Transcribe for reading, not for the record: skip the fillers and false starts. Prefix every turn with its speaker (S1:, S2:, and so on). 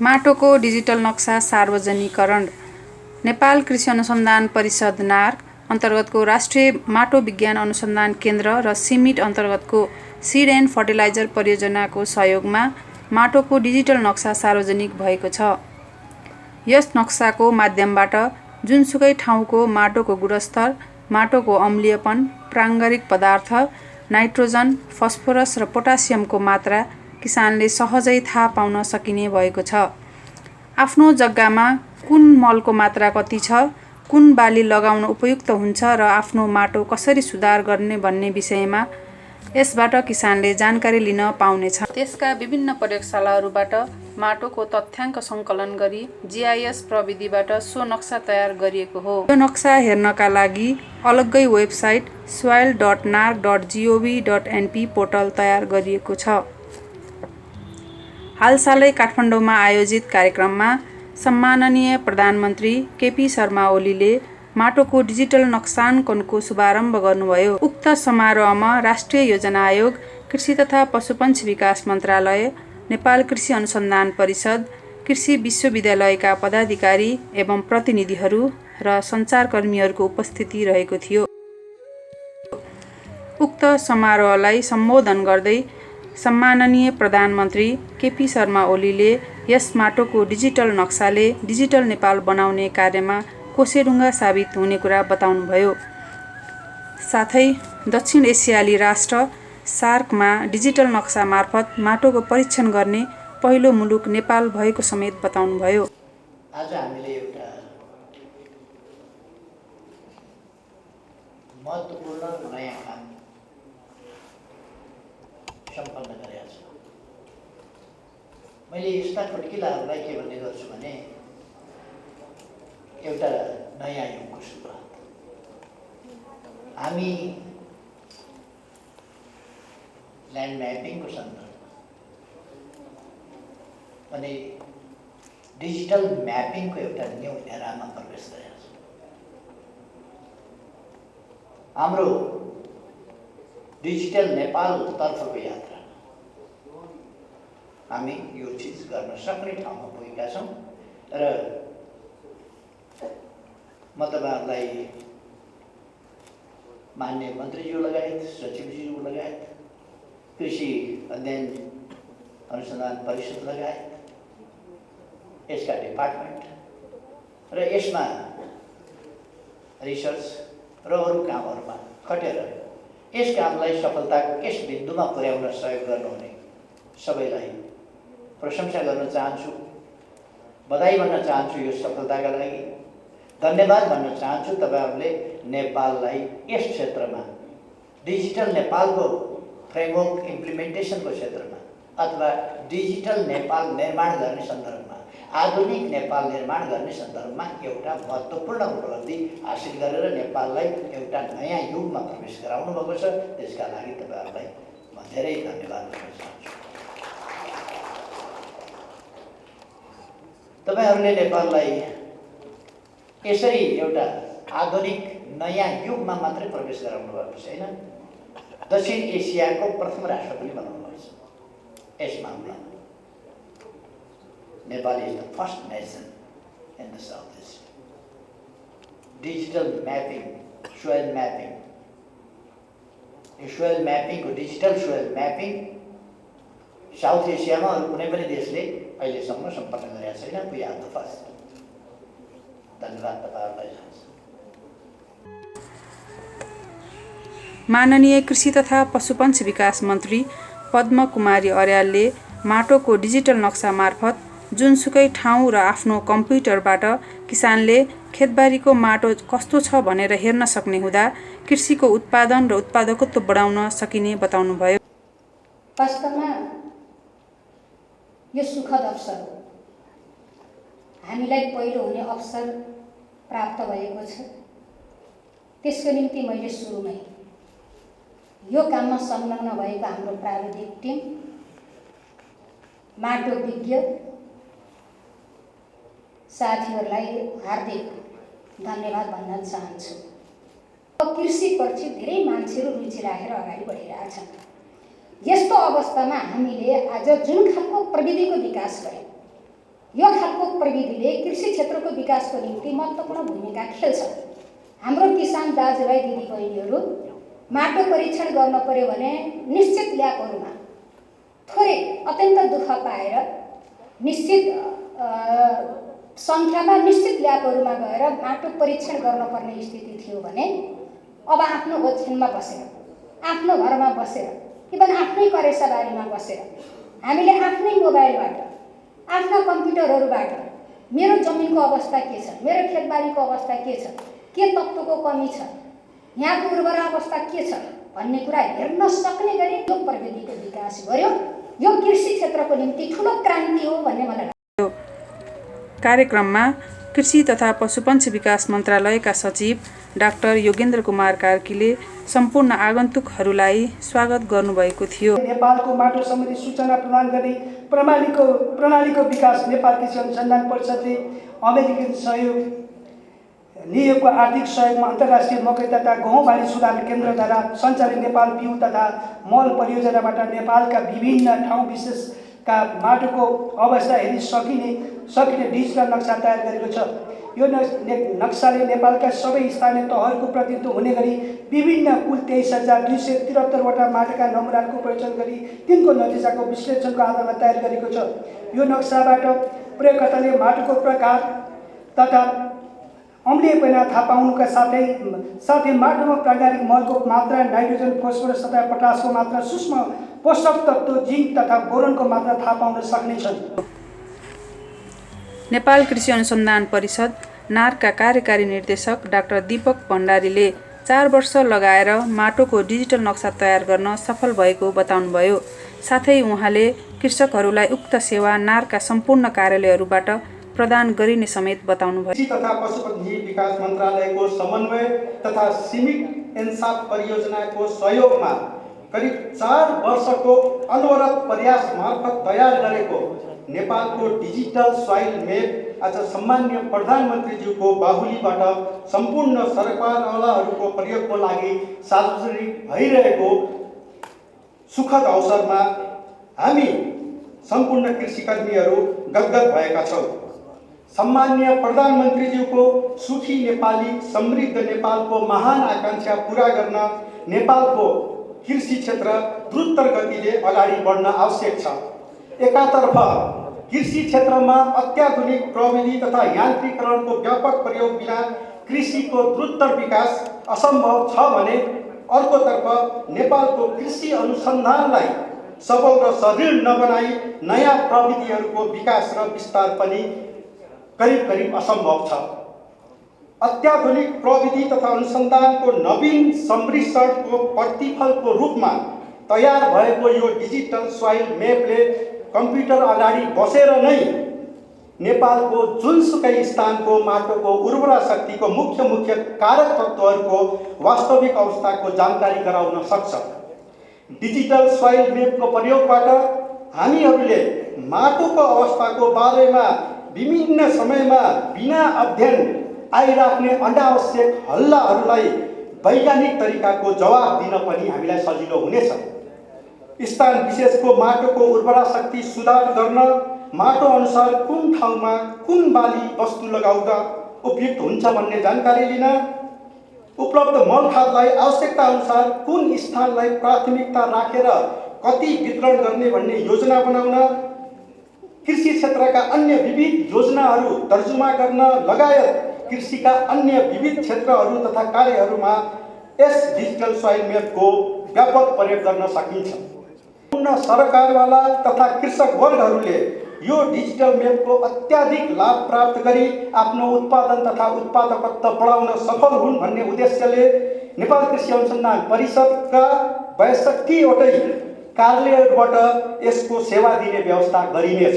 S1: माटोको डिजिटल नक्सा सार्वजनिकरण। नेपाल कृषि अनुसन्धान परिषद नार्क अन्तर्गतको राष्ट्रिय माटो विज्ञान अनुसन्धान केन्द्र र सिमिट अन्तर्गतको सिड एन्ड फर्टिलाइजर परियोजनाको सहयोगमा माटोको डिजिटल नक्सा सार्वजनिक भएको छ। यस नक्साको माध्यमबाट जुनसुकै ठाउँको माटोको गुणस्तर, माटोको अम्लीयपन, प्राङ्गारिक पदार्थ, नाइट्रोजन, फस्फोरस र पोटासियमको मात्रा किसानले सहजै थाहा पाउन सकिने भएको छ। आफ्नो जग्गामा कुन मलको मात्रा कति छ, कुन बाली लगाउन उपयुक्त हुन्छ र आफ्नो माटो कसरी सुधार गर्ने भन्ने विषयमा यसबाट किसानले जानकारी लिन पाउनेछ। त्यसका विभिन्न प्रयोगशालाहरूबाट माटोको तथ्याङ्क सङ्कलन गरी GIS प्रविधिबाट सो नक्सा तयार गरिएको हो। यो नक्सा हेर्नका लागि अलग्गै वेबसाइट soil.narc.gov.np पोर्टल तयार गरिएको छ। हालसालै काठमाडौँमा आयोजित कार्यक्रममा सम्माननीय प्रधानमन्त्री KP शर्मा ओलीले माटोको डिजिटल नक्साङ्कनको शुभारम्भ गर्नुभयो। उक्त समारोहमा राष्ट्रिय योजना आयोग, कृषि तथा पशुपन्छी विकास मन्त्रालय, नेपाल कृषि अनुसन्धान परिषद, कृषि विश्वविद्यालयका पदाधिकारी एवं प्रतिनिधिहरू र सञ्चारकर्मीहरूको उपस्थिति रहेको थियो। उक्त समारोहलाई सम्बोधन गर्दै सम्माननीय प्रधानमन्त्री KP शर्मा ओलीले यस माटोको डिजिटल नक्साले डिजिटल नेपाल बनाउने कार्यमा कोसेढुङ्गा साबित हुने कुरा बताउनुभयो। साथै दक्षिण एसियाली राष्ट्र सार्कमा डिजिटल नक्सा मार्फत माटोको परीक्षण गर्ने पहिलो मुलुक नेपाल भएको समेत बताउनुभयो।
S2: आज हामीले एउटा महत्त्वपूर्ण नयाँ काम सम्पन्न गरेका छौँ। मैले यस्ता खुड्किलाहरूलाई के भन्ने गर्छु भने एउटा नयाँ युगको सुरुवात। हामी ल्यान्ड म्यापिङको सन्दर्भमा अनि डिजिटल म्यापिङको एउटा न्यू एरामा प्रवेश गरेका छौँ। हाम्रो डिजिटल नेपालतर्फको यात्रा हामी यो चिज गर्न सक्ने ठाउँमा पुगेका छौँ र म तपाईँहरूलाई मान्य मन्त्रीज्यू लगायत, सचिवज्यू लगायत, कृषि अध्ययन अनुसन्धान परिषद लगायत यसका डिपार्टमेन्ट र यसमा रिसर्च र अरू कामहरूमा खटेर यस कामलाई सफलताको यस बिन्दुमा पुर्याउन सहयोग गर्नुहुने सबैलाई प्रशंसा गर्न चाहन्छु, बधाई भन्न चाहन्छु यो सफलताका लागि, धन्यवाद भन्न चाहन्छु। तपाईँहरूले नेपाललाई यस क्षेत्रमा डिजिटल नेपालको फ्रेमवर्क इम्प्लिमेन्टेसनको क्षेत्रमा अथवा डिजिटल नेपाल निर्माण गर्ने सन्दर्भमा, आधुनिक नेपाल निर्माण गर्ने सन्दर्भमा एउटा महत्त्वपूर्ण उपलब्धि हासिल गरेर नेपाललाई एउटा नयाँ युगमा प्रवेश गराउनु भएको छ। त्यसका लागि तपाईँहरूलाई म धेरै धन्यवाद दिन चाहन्छु। तपाईँहरूले नेपाललाई यसरी एउटा आधुनिक नयाँ युगमा मात्रै प्रवेश गराउनु भएको छैन, दक्षिण एसियाको प्रथम राष्ट्र पनि बनाउनु भएको छ। यस मामलामा Nepal is the first nation in the south east. Digital mapping, soil mapping, यो सोइल म्यापिङको डिजिटल सोइल म्यापिङ साउथ एसियामा अरू कुनै पनि देशले अहिलेसम्म सम्पन्न गरेका छैन। We are the first. धन्यवाद तपाईँहरूलाई।
S1: माननीय कृषि तथा पशुपन्छी विकास मन्त्री पद्म कुमारी अर्यालले माटोको डिजिटल नक्सा मार्फत जुनसुकै ठाउँ र आफ्नो कम्प्युटरबाट किसानले खेतबारीको माटो कस्तो छ भनेर हेर्न सक्ने हुँदा कृषिको उत्पादन र उत्पादकत्व बढाउन सकिने बताउनुभयो।
S3: वास्तवमा यो सुखद अवसर हो, हामीलाई पहिलो हुने अवसर प्राप्त भएको छ। त्यसको निम्ति मैले सुरुमै यो काममा संलग्न भएको हाम्रो प्राविधिक टिम, माटो विज्ञ साथीहरूलाई हार्दिक धन्यवाद भन्न चाहन्छु। कृषिप्रति धेरै मान्छेहरू रुचि राखेर अगाडि बढिरहेछन्। यस्तो अवस्थामा हामीले आज जुन खालको प्रविधिको विकास गर्यौँ, यो खालको प्रविधिले कृषि क्षेत्रको विकासको निम्ति महत्त्वपूर्ण भूमिका खेल्छ। हाम्रो किसान दाजुभाइ दिदीबहिनीहरू माटो परीक्षण गर्न पर्यो भने निश्चित ल्याबहरूमा थोरै अत्यन्त दुःख पाएर निश्चित सङ्ख्यामा निश्चित ल्याबहरूमा गएर माटो परीक्षण गर्नुपर्ने स्थिति थियो भने अब आफ्नो ओछ्यानमा बसेर आफ्नो घरमा बसेर इभन आफ्नै करेसाबारीमा बसेर हामीले आफ्नै मोबाइलबाट आफ्ना कम्प्युटरहरूबाट मेरो जमिनको अवस्था के छ, मेरो खेतबारीको अवस्था के छ, के तत्त्वको कमी छ, यहाँको उर्वरा अवस्था के छ भन्ने कुरा हेर्न सक्ने गरी यो प्रविधिको विकास गर्यो। यो कृषि क्षेत्रको निम्ति ठुलो क्रान्ति हो भन्ने मलाई लाग्छ।
S1: कार्यक्रममा कृषि तथा पशुपन्छी विकास मन्त्रालयका सचिव डाक्टर योगेन्द्र कुमार कार्कीले सम्पूर्ण आगन्तुकहरूलाई स्वागत गर्नुभएको थियो।
S4: नेपालको माटो सम्बन्धी सूचना प्रदान गर्ने प्रणालीको विकास नेपाल कृषि अनुसन्धान परिषदले अमेरिकी सहयोग लिएको आर्थिक सहयोगमा अन्तर्राष्ट्रिय मकै तथा गहुँ बाली सुधार केन्द्रद्वारा सञ्चालित नेपाल बिउ तथा मल परियोजनाबाट नेपालका विभिन्न ठाउँ विशेषका माटोको अवस्था हेरी सकिने डिजिटल नक्सा तयार गरेको छ। यो नक्साले नेपालका सबै स्थानीय तहहरूको प्रतिनिधित्व हुने गरी विभिन्न कुल 23,273वटा माटोका नमुनाहरूको परीक्षण गरी तिनको नतिजाको विश्लेषणको आधारमा तयार गरेको छ। यो नक्साबाट प्रयोगकर्ताले माटोको प्रकार तथा अम्लीयपना थाहा पाउनुका साथै माटोमा प्राकृतिक मलको मात्रा, नाइट्रोजन, फोस्फरस तथा पोटासको मात्रा, सूक्ष्म पोषक तत्त्व, जिङ्क तथा बोरोनको मात्रा थाहा पाउन सक्नेछन्।
S1: नेपाल कृषि अनुसन्धान परिषद नारका कार्यकारी निर्देशक डाक्टर दीपक भण्डारीले 4 वर्ष लगाएर माटोको डिजिटल नक्सा तयार गर्न सफल भएको बताउनुभयो। साथै उहाँले कृषकहरूलाई उक्त सेवा नारका सम्पूर्ण कार्यालयहरूबाट प्रदान गरिने समेत बताउनुभयो।
S5: कृषि तथा पशुपन्छी विकास मन्त्रालयको समन्वय तथा सीमित इन्साफ परियोजनाको सहयोगमा करिब 4 वर्षको अनवरत प्रयास मार्फत तयार गरेको नेपालको डिजिटल सोइल मेप आज सम्मान्य प्रधानमन्त्रीज्यूको बाहुलीबाट सम्पूर्ण सरकारवालाहरूको प्रयोगको लागि सार्वजनिक भइरहेको सुखद अवसरमा हामी सम्पूर्ण कृषिकर्मीहरू गदगद भएका छौँ। सम्मान्य प्रधानमन्त्रीज्यूको सुखी नेपाली समृद्ध नेपालको महान आकांक्षा पूरा गर्न नेपालको कृषि क्षेत्र द्रुत गतिले अगाडि बढ्न आवश्यक छ। एकातर्फ कृषि क्षेत्रमा अत्याधुनिक प्रविधि तथा यान्त्रिकरणको व्यापक प्रयोग बिना कृषिको द्रुत विकास असम्भव छ भने अर्कोतर्फ नेपालको कृषि अनुसन्धानलाई सबल र सदृढ नबनाई नयाँ प्रविधिहरूको विकास र विस्तार पनि करिब असम्भव छ। अत्याधुनिक प्रविधि तथा अनुसन्धानको नवीन सम्मिश्रणको प्रतिफलको रूपमा तयार भएको यो डिजिटल सोइल मेपले कम्प्युटर अगाडि बसेर नै नेपालको जुनसुकै स्थानको माटोको उर्वरा शक्तिको मुख्य कारक तत्त्वहरूको वास्तविक अवस्थाको जानकारी गराउन सक्छ। डिजिटल सोइल मेपको प्रयोगबाट हामीहरूले माटोको अवस्थाको बारेमा विभिन्न समयमा बिना अध्ययन आइराख्ने अनावश्यक हल्लाहरूलाई वैज्ञानिक तरिकाको जवाब दिन पनि हामीलाई सजिलो हुनेछ। स्थान विशेषको माटोको उर्वरा शक्ति सुधार गर्न माटो अनुसार कुन ठाउँमा कुन बाली वस्तु लगाउँदा उपयुक्त हुन्छ भन्ने जानकारी लिन, उपलब्ध मल खादलाई आवश्यकता अनुसार कुन स्थानलाई प्राथमिकता राखेर कति वितरण गर्ने भन्ने योजना बनाउन, कृषि क्षेत्रका अन्य विविध योजनाहरू तर्जुमा गर्न लगायत कृषिका अन्य विविध क्षेत्रहरू तथा कार्यहरूमा यस डिजिटल सोइल मेपको व्यापक प्रयोग गर्न सकिन्छ। पूर्ण सरकारवाला तथा कृषक वर्गहरूले यो डिजिटल मेपको अत्याधिक लाभ प्राप्त गरी आफ्नो उत्पादन तथा उत्पादकता बढाउन सफल हुन् भन्ने उद्देश्यले नेपाल कृषि अनुसन्धान परिषदका 62वटै कार्यालयबाट यसको सेवा दिने व्यवस्था गरिनेछ।